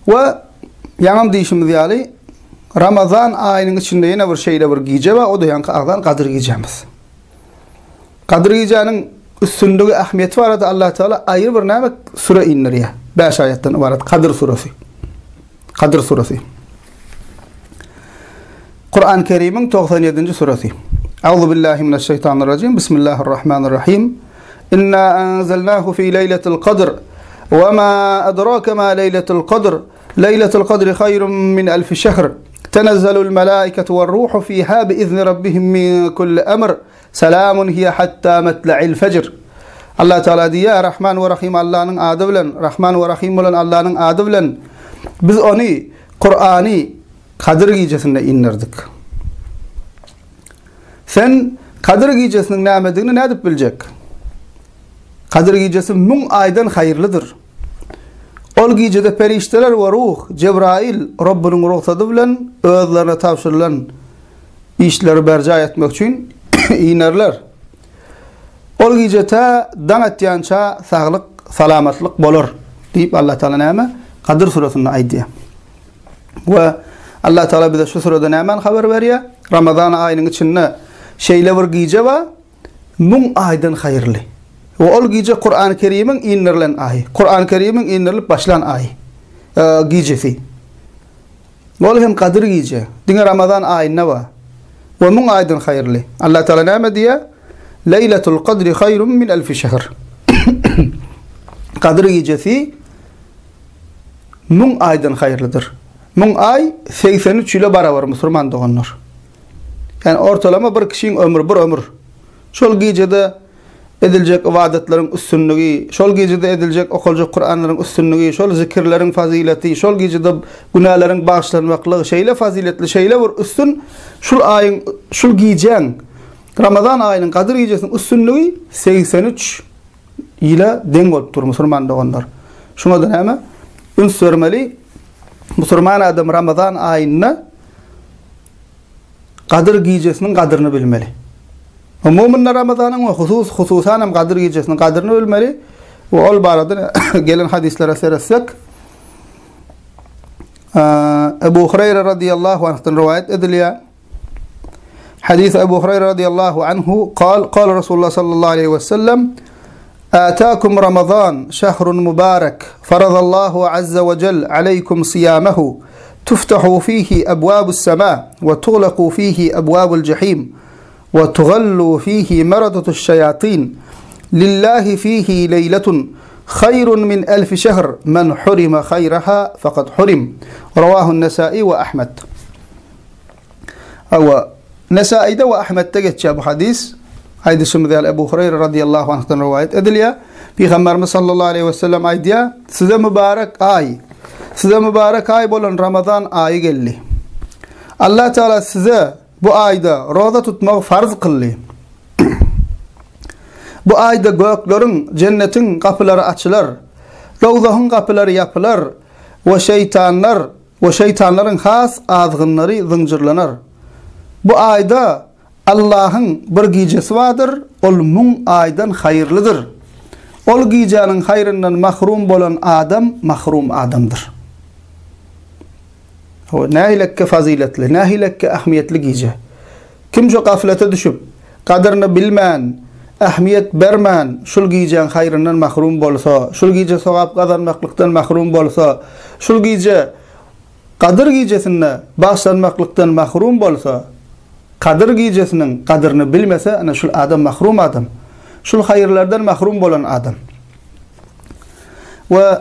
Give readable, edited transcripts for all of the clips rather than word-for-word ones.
Ve yanım deyişimiz yani Ramazan ayının içinde yine bir şeyle bir gece ve o da yankı ağdan Kadir gecemiz. Kadir gecenin üstündeki ahmiyeti var da Allah Teala ayrı bir neme sure indir ya. 5 ayetten ibaret Kadir suresi. Kadir suresi. Kur'an-ı Kerim'in 97. suresi. Euzu billahi mineşşeytanirracim. Bismillahirrahmanirrahim. İnna enzelnahu fi leyletil kadr. Ve ma adrake ma leyletil kadr. Leyletul kadri hayrun min elfi şehr. Tenezzelul melâiketu ve ruhu fîhâ biizni rabbihim min kulli emr. Selamun hiye hatta metla'il fecr. Allah Teala diye Rahman ve Rahim Allah'ın adı bilen, Rahman ve Rahim olan Allah'ın adı bilen biz onu Kur'an'ı Kadir gecesinde indirdik. Sen Kadir gecesinin nimetini ne edip bilecek? Kadir gecesi 1000 aydan hayırlıdır. Ol gecede perişteler ve ruh, Cebrail, Rabbinin ruhsadı bilen özlerine tavşırılan işleri berca etmek için inerler. Ol gecede dan ettiyança sağlık, salamatlık bolur. Deyip Allah Teala neyme? Kadir suresinde aydiye. Ve Allah Teala bize şu surede neymen haber veriyor? Ramazan ayının içinde şeyle bir gece var, 1000 aydan hayırlı. Ve ol gece Kur'an-ı Kerim'in indirilen ayı. Kur'an-ı Kerim'in indirilip başlayan ayı. Gecesi. Ol hem Kadir gece. Dine Ramazan ayında var. Ve 1000 aydan hayırlı. Allah Teala ne diyor? Leyletul kadri hayrun min elfi şehr. Kadir gecesi 1000 aydan hayırlıdır. 1000 ay 83 ile beraber Müslüman doğanlar. Yani ortalama bir kişinin ömrü bir ömür. Şol gecede edilecek ibadetlerin üstünlüğü, şol gecede edilecek okulacak Kur'anların üstünlüğü, şol zikirlerin fazileti, şol gecede günahların bağışlanmaklığı, şeyle faziletli, şeyle bir üstün, şol ayın, şol gecenin, Ramazan ayının Kadir gecesinin üstünlüğü 83 ile denk olup durur Müslüman doğanlar. Şuna da hemen üns vermeli, Müslüman adam Ramazan ayında Kadir gecesinin kadrini bilmeli. Müminler Ramazan'ın ve hususan Kadir gecesinin kadrini bilmeli. Ve ol barada gelen hadislere seyretsek Ebu Hureyre radıyallahu anh'tan rivayet ediliyor. Hadis Ebu Hureyre radıyallahu anhu قال Resulullah sallallahu aleyhi ve sellem آتاكم رمضان شهر مبارك فرض الله عز وجل عليكم صيامه تفتح فيه أبواب السماء وتغلق فيه أبواب الجحيم وتغل فيه مردة الشياطين لله فيه ليلة خير من ألف شهر من حرم خيرها فقد حرم رواه النسائي وأحمد. أو نسائي وأحمد تجد شاب حديث هيدا سمذال أبو هريرة رضي الله عنه رواية أدليا في خمر صلى الله عليه وسلم أيديا سيدا مبارك آي size mübarek ay bolan Ramazan ayı geldi. Allah Teala size bu ayda roza tutmak farz kıldı. Bu ayda göklerin, cennetin kapıları açılır. Dozahın kapıları yapılır. Ve şeytanların has azgınları zincirlenir. Bu ayda Allah'ın bir gecesi vardır. Ol 1000 aydan hayırlıdır. Ol gecenin hayrından mahrum bolan adam mahrum adamdır. Nahilekke faziletli, nahilekke ahmiyetli gece. Kim şu gaflete düşüp, kadrini bilmeyen, ahmiyet vermeyen, şul gecenin hayrından mahrum bolsa, şul gece sevap kazanmaklıktan mahrum bolsa, şul gece Kadir gecesinde bağışlanmaklıktan mahrum bolsa, Kadir gecesinin kadrini bilmese, ana şul adam mahrum adam. Şul hayırlardan mahrum bolan adam. Ve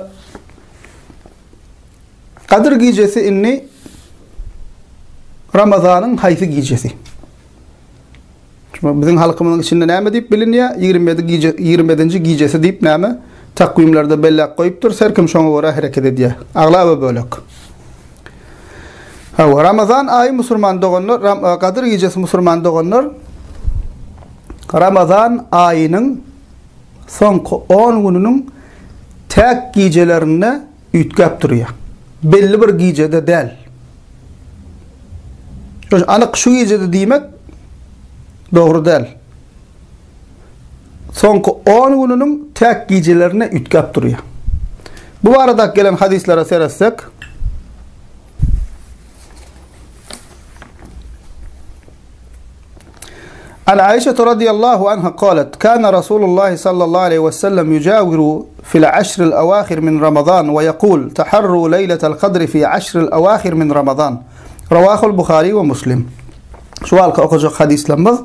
Kadir gecesi inni Ramazan'ın hayfı gecesi. Çünkü bizim halkımızın içinde neyme deyip biliniyor? 27. gecesi deyip neyme? Takvimlerde belli koyuptur. Serkim şuna göre hareket ediyor. Ağlabı bölük. Ramazan ayı Müslüman doğanlar, Kadir gecesi Müslüman doğanlar, Ramazan ayının son 10 gününün tek gecelerine ütkap duruyor. Belli bir gecede değil. Anık şu gecede demek doğru değil. Son 10 gününün tek gecelerine ütkap duruyor. Bu arada gelen hadislere seyretsek عن عائشة رضي الله عنها قالت كان رسول الله صلى الله عليه وسلم يجاور في العشر الأواخر من رمضان ويقول تحروا ليلة القدر في عشر الأواخر من رمضان رواه البخاري ومسلم شوالك أخرج حديث لمض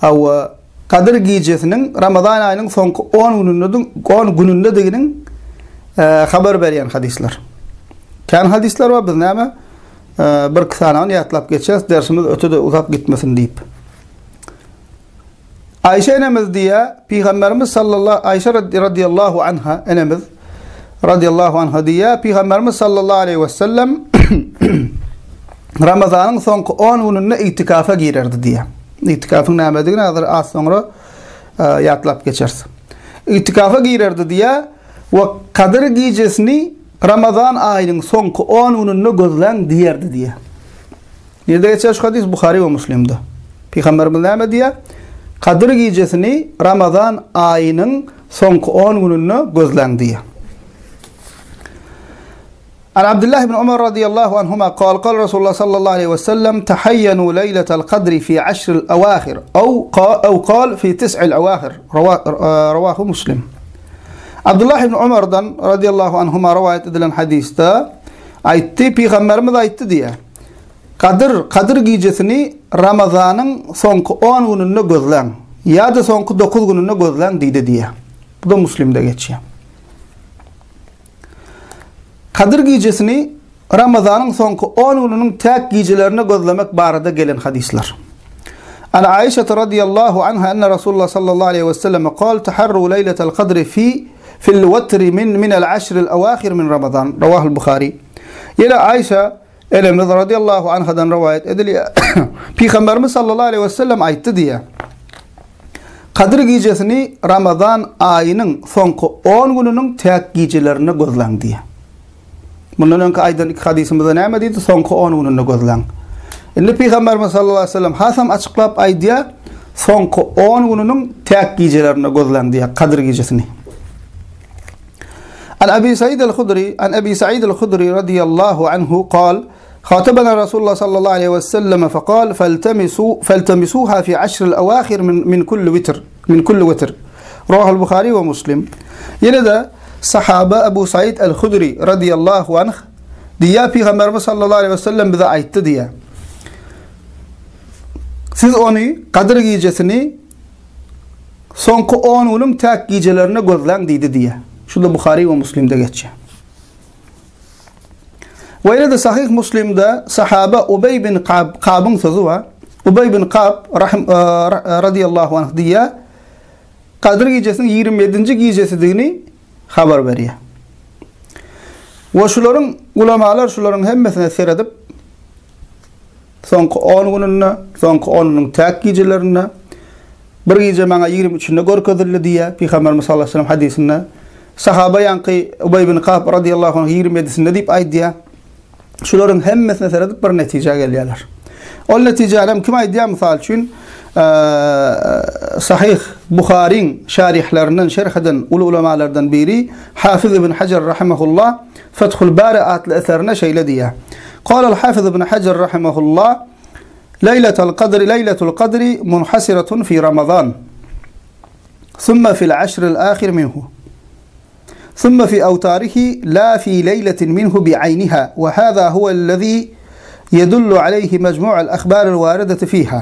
أو قدر gecesinin Ramazan ayının son 10 gününde haber veren hadisler. Kan hadisler var bizde ama bir kısadan yatlap geçeceğiz. Dersimiz ötede uzak gitmesin deyip. Ayşe enemiz diye Peygamberimiz sallallahu Ayşe radıyallahu anha enemiz radıyallahu anha diye Peygamberimiz sallallahu aleyhi ve sellem Ramazan'ın son 10 gününde itikafa girerdi diye. İtikafın namediğine az sonra yatlap geçeriz. İtikafa girerdi diye ve Kadir gecesini Ramazan ayının son 10 gününde gözlen diyerdi diye. Nerede geçer şu hadis? Bukhari ve Müslim'de. Peygamberimiz namediği diye Kadir gecesini Ramazan ayının son 10 gününde gözlen diye. عن عبد الله بن عمر رضي الله عنهما قال قال رسول الله صلى الله عليه وسلم تحينوا ليلة القدر في عشر الأواخر أو قال في 9 الأواخر رواه مسلم. عبد الله بن عمر'dan radıyallahu anhuma rivayet edilen hadiste aytti Peygamberimiz aytti diye. Kadir gecesini Ramazan'ın son 10 gününde gözlen ya da son 9 gününde gözlen dedi diye. Bu da Müslim'de geçiyor. Kadir gecesini Ramazan'ın son 10 gününün tek gecelerine gözlemek barada gelen hadisler. Ana Ayşe radıyallahu anha enne Resulullah sallallahu aleyhi ve sellem قال تحروا ليلة القدر في الوتر من العشر الأواخر من رمضان رواه البخاري. Yine Ayşe elemiz radıyallahu anhadan rivayet ediliyor. Peygamberimiz sallallahu aleyhi ve sellem ayıttı diye. Kadir gecesini Ramazan ayının son 10 gününün tek gecelerine gözlen diye. Bundan önce aydan iki hadisimizde ne mediydi? Son 10 gününde gözlen. Şimdi Peygamberimiz sallallahu aleyhi ve sellem hasam açıklayıp aydiya son 10 gününün tek gecelerine gözlen diye Kadir gecesini. عن أبي سعيد الخدري رضي الله عنه قال خاطبنا رسول الله صلى الله عليه وسلم فقال فالتمسوها في عشر الأواخر من كل وتر رواه البخاري ومسلم. Yine de sahabe Ebu Said el-Hudri radıyallahu anh diye Peygamberimiz sallallahu aleyhi ve sellem bize ayıttı diye. Siz onu Kadir gecesini son 10 günün tek gecelerine gözlen dedi diye. Şu da Bukhari ve Müslim'de geçiyor. Ve yine de Sahih Müslim'de sahabe Ubey bin Ka'b'ın sözü var. Ubey bin Ka'b radıyallahu anh diye Kadir gecesinin 27. gecesidiğini haber veriyor. Ve şuların ulemalar şuların hemmesine seyredip son 10 gününde, son 10 günün tek gecelerine bir gece bana 23'ünde görkezildi diye Peygamberimiz sallallahu aleyhi ve sellem hadisinde sahabe yankı Ubey bin Ka'b radıyallahu anh 27'sinde deyip aydiya şuların hemmesine seyredip bir netice geliyorlar. O netice kim aydiya misal için Sahih Bukhari'nin şarihlerinden şerh eden ulemalardan biri Hafız ibn Hacer rahimahullah Fethul Bari adlı eserine şöyle diye. قال الحافظ ابن حجر رحمه الله ليلة القدر منحسرة في رمضان ثم في العشر الآخر منه ثم في أوتاره لا في ليلة منه بعينها وهذا هو الذي يدل عليه مجموع الأخبار الواردة فيها.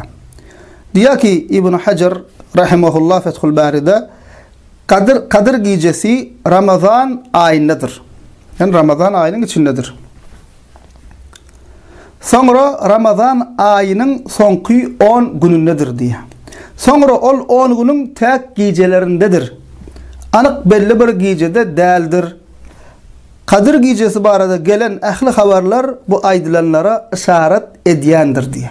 Diyor ki İbn Hacer rahimahullah Fethul Bari'de Kadir gecesi Ramazan ayındadır. Yani Ramazan ayının içindedir. Sonra Ramazan ayının sonki 10 günündedir diye. Sonra ol 10 günün tek gecelerindedir. Anık belli bir gecede değildir. Kadir gecesi barada gelen ehli haberler bu aydilanlara işaret ediyendir diye.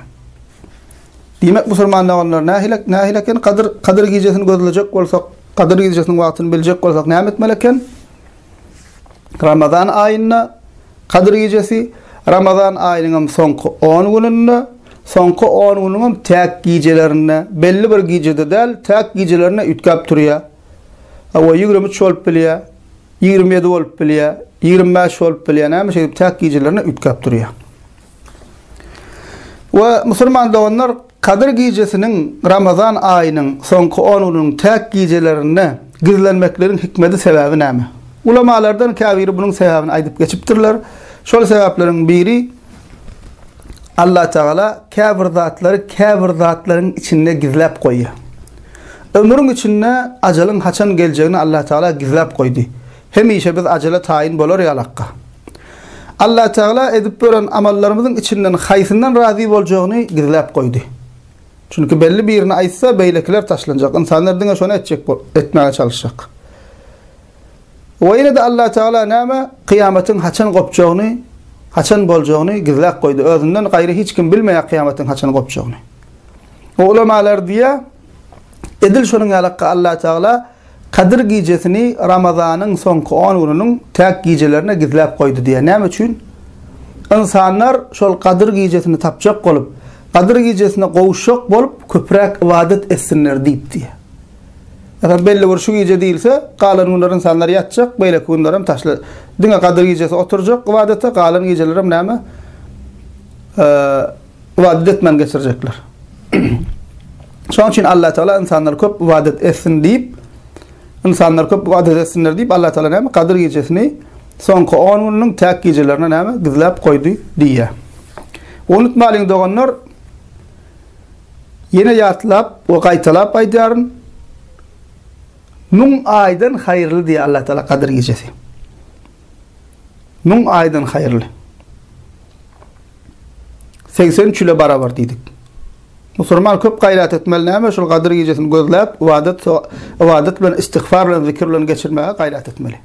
Demek Müslümanlar onlar nahileken Kadir gecesini gözleyecek olsak, Kadir gecesinin vaktini bilecek olsak ne etmeleken? Ramazan ayına Kadir gecesi Ramazan ayının sonki 10 gününde, sonki 10 gününün tek gecelerine, belli bir gecede değil, tek gecelerine ütkap duruyor. Ama 23 olup biliyor, 27 olup biliyor, 25 olup biliyor, ne şey tek gecelerine ütkap duruyor. Ve Müslümanlar onlar Kadir gecesinin Ramazan ayının sonku 10'unun tek gecelerine gizlenmeklerin hikmeti sebebi näme? Ulamalardan käbiri bunun sebebini aydyp geçipdirler. Şol sebeplerin biri Allah Teala käbir zatların içinde gizlep koyuyor. Ömrün içinde ajalın haçan geleceğini Allah Teala gizlep koydu. Hemişe biz acele tayin bolar yalakka. Allah Teala edip bölen amallarımızın içinden haysinden razı bolacağını gizlep koydu. Çünkü belli bir yerini aytsa beylekiler taşlanacak. İnsanlar dine şonu etmeye çalışacak. Ve yine de Allah Teala näme kıyametin haçan kopacağını, haçan bolacağını gizlep koydu. Özünden gayrı hiç kim bilmeýär kıyametin haçan kopacağını. O ulamalar diye edil şonun alakka Allah Teala Kadir gecesini Ramazan'ın sonku 10 gününün tek gecelerine gizlep koydu diye. Näme üçin? İnsanlar şol Kadir gecesini tapjak bolup, Kadir gecesine gowuşak bolup köprek ibadet etsinler diýip diye. Eger belli bir şu gece değilse, kalan günler insanlar yatacak, böyle günlerim taşla. Dine Kadir gecesi oturacak, ibadete, kalan gecelerim näme? İbadet etmen geçirecekler. Şoň üçin Allah Teala insanlar köp ibadet etsin diýip, insanlar köp ibadet etsinler diýip Allah Teala näme? Kadir gecesini sonku 10 günüň tek gecelerine näme? Gizlep koydu diye. Unutmalyň doganlar, yine yatlap we gaýtalap aýdýaryn. Nun aydan hayırlı diye Allah Teala Kadir gecesi. Nun aydan hayırlı. 83 ile beraber dedik. Musulman köp gayret etmeli näme şol Kadir gecesini gözläp ibadet bilen istigfar bilen zikir bilen geçirmeye gayret etmeli.